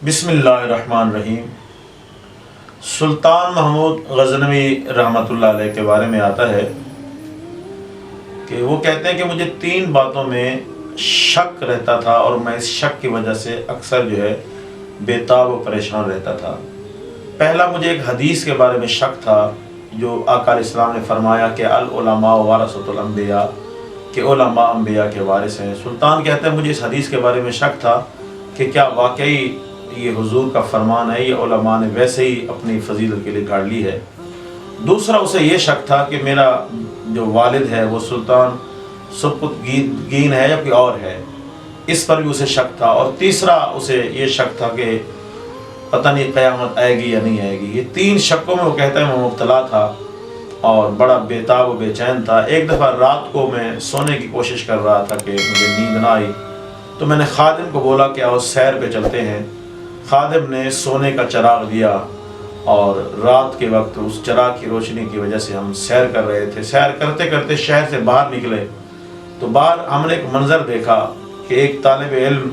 بسم اللہ الرحمن الرحیم۔ سلطان محمود غزنوی رحمۃ اللہ علیہ کے بارے میں آتا ہے کہ وہ کہتے ہیں کہ مجھے 3 باتوں میں شک رہتا تھا اور میں اس شک کی وجہ سے اکثر بے تاب و پریشان رہتا تھا۔ پہلا، مجھے ایک حدیث کے بارے میں شک تھا جو آقا علیہ السلام نے فرمایا کہ العلماء ورثۃ الانبیاء، کہ علماء انبیاء کے وارث ہیں۔ سلطان کہتے ہیں مجھے اس حدیث کے بارے میں شک تھا کہ کیا واقعی یہ حضور کا فرمان ہے، یہ علماء نے ویسے ہی اپنی فضیلت کے لیے گاڑ لی ہے۔ دوسرا، اسے یہ شک تھا کہ میرا جو والد ہے وہ سلطان سبکت گین ہے یا کوئی اور ہے، اس پر بھی اسے شک تھا۔ اور تیسرا، اسے یہ شک تھا کہ پتہ نہیں قیامت آئے گی یا نہیں آئے گی۔ یہ 3 شکوں میں وہ کہتا ہے میں مبتلا تھا اور بڑا بے تاب و بے چین تھا۔ ایک دفعہ رات کو میں سونے کی کوشش کر رہا تھا کہ مجھے نیند نہ آئی، تو میں نے خادم کو بولا کہ آؤ سیر پہ چلتے ہیں۔ خادم نے سونے کا چراغ دیا اور رات کے وقت اس چراغ کی روشنی کی وجہ سے ہم سیر کر رہے تھے۔ سیر کرتے کرتے شہر سے باہر نکلے تو باہر ہم نے ایک منظر دیکھا کہ ایک طالب علم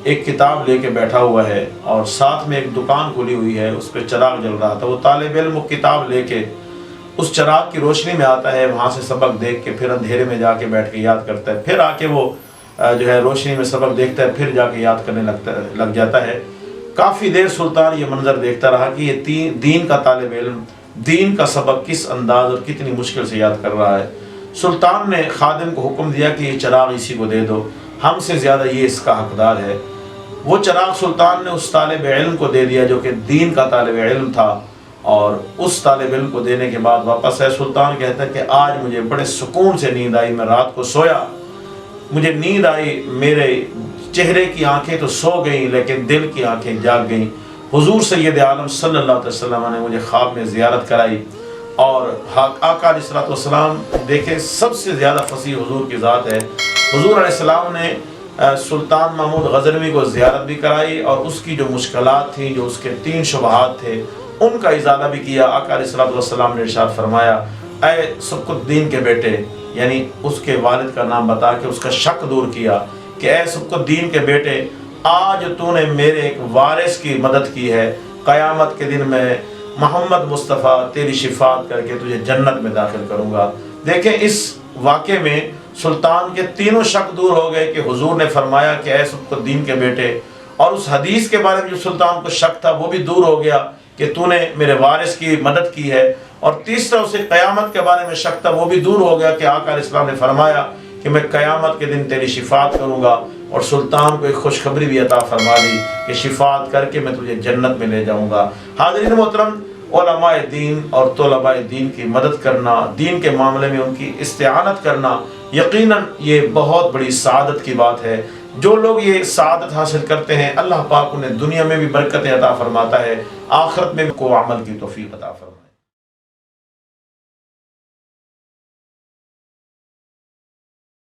ایک کتاب لے کے بیٹھا ہوا ہے اور ساتھ میں ایک دکان کھلی ہوئی ہے، اس پہ چراغ جل رہا تھا۔ وہ طالب علم وہ کتاب لے کے اس چراغ کی روشنی میں آتا ہے، وہاں سے سبق دیکھ کے پھر اندھیرے میں جا کے بیٹھ کے یاد کرتا ہے، پھر آ کے وہ روشنی میں سبق دیکھتا ہے، پھر جا کے یاد کرنے لگ جاتا ہے۔ کافی دیر سلطان یہ منظر دیکھتا رہا کہ یہ دین کا طالب علم دین کا سبق کس انداز اور کتنی مشکل سے یاد کر رہا ہے۔ سلطان نے خادم کو حکم دیا کہ یہ چراغ اسی کو دے دو، ہم سے زیادہ یہ اس کا حقدار ہے۔ وہ چراغ سلطان نے اس طالب علم کو دے دیا جو کہ دین کا طالب علم تھا، اور اس طالب علم کو دینے کے بعد واپس ہے۔ سلطان کہتا ہے کہ آج مجھے بڑے سکون سے نیند آئی، میں رات کو سویا، مجھے نیند آئی، میرے چہرے کی آنکھیں تو سو گئیں لیکن دل کی آنکھیں جاگ گئیں۔ حضور سید عالم صلی اللہ علیہ وسلم نے مجھے خواب میں زیارت کرائی، اور آقا علیہ السلام دیکھیں سب سے زیادہ فصیح حضور کی ذات ہے۔ حضور علیہ السلام نے سلطان محمود غزنوی کو زیارت بھی کرائی اور اس کی جو مشکلات تھیں، جو اس کے 3 شبہات تھے، ان کا ازالہ بھی کیا۔ آقا علیہ السلام نے ارشاد فرمایا، اے سبکت دین کے بیٹے، یعنی اس کے والد کا نام بتا کے اس کا شک دور کیا کہ اے سبکت دین کے بیٹے، آج تو نے میرے ایک وارث کی مدد کی ہے، قیامت کے دن میں محمد مصطفیٰ تیری شفاعت کر کے تجھے جنت میں داخل کروں گا۔ دیکھیں اس واقعے میں سلطان کے 3 شک دور ہو گئے کہ حضور نے فرمایا کہ اے سبکت دین کے بیٹے، اور اس حدیث کے بارے میں جو سلطان کو شک تھا وہ بھی دور ہو گیا کہ تو نے میرے وارث کی مدد کی ہے، اور تیسرا اسے قیامت کے بارے میں شک تھا وہ بھی دور ہو گیا کہ آقا علیہ السلام نے فرمایا کہ میں قیامت کے دن تیری شفاعت کروں گا، اور سلطان کو ایک خوشخبری بھی عطا فرما دی کہ شفاعت کر کے میں تجھے جنت میں لے جاؤں گا۔ حاضرین محترم، علماء دین اور طلباء دین کی مدد کرنا، دین کے معاملے میں ان کی استعانت کرنا، یقیناً یہ بہت بڑی سعادت کی بات ہے۔ جو لوگ یہ سعادت حاصل کرتے ہیں، اللہ پاک انہیں دنیا میں بھی برکتیں عطا فرماتا ہے، آخرت میں بھی کو عمل کی توفیق عطا فرماتا ہے۔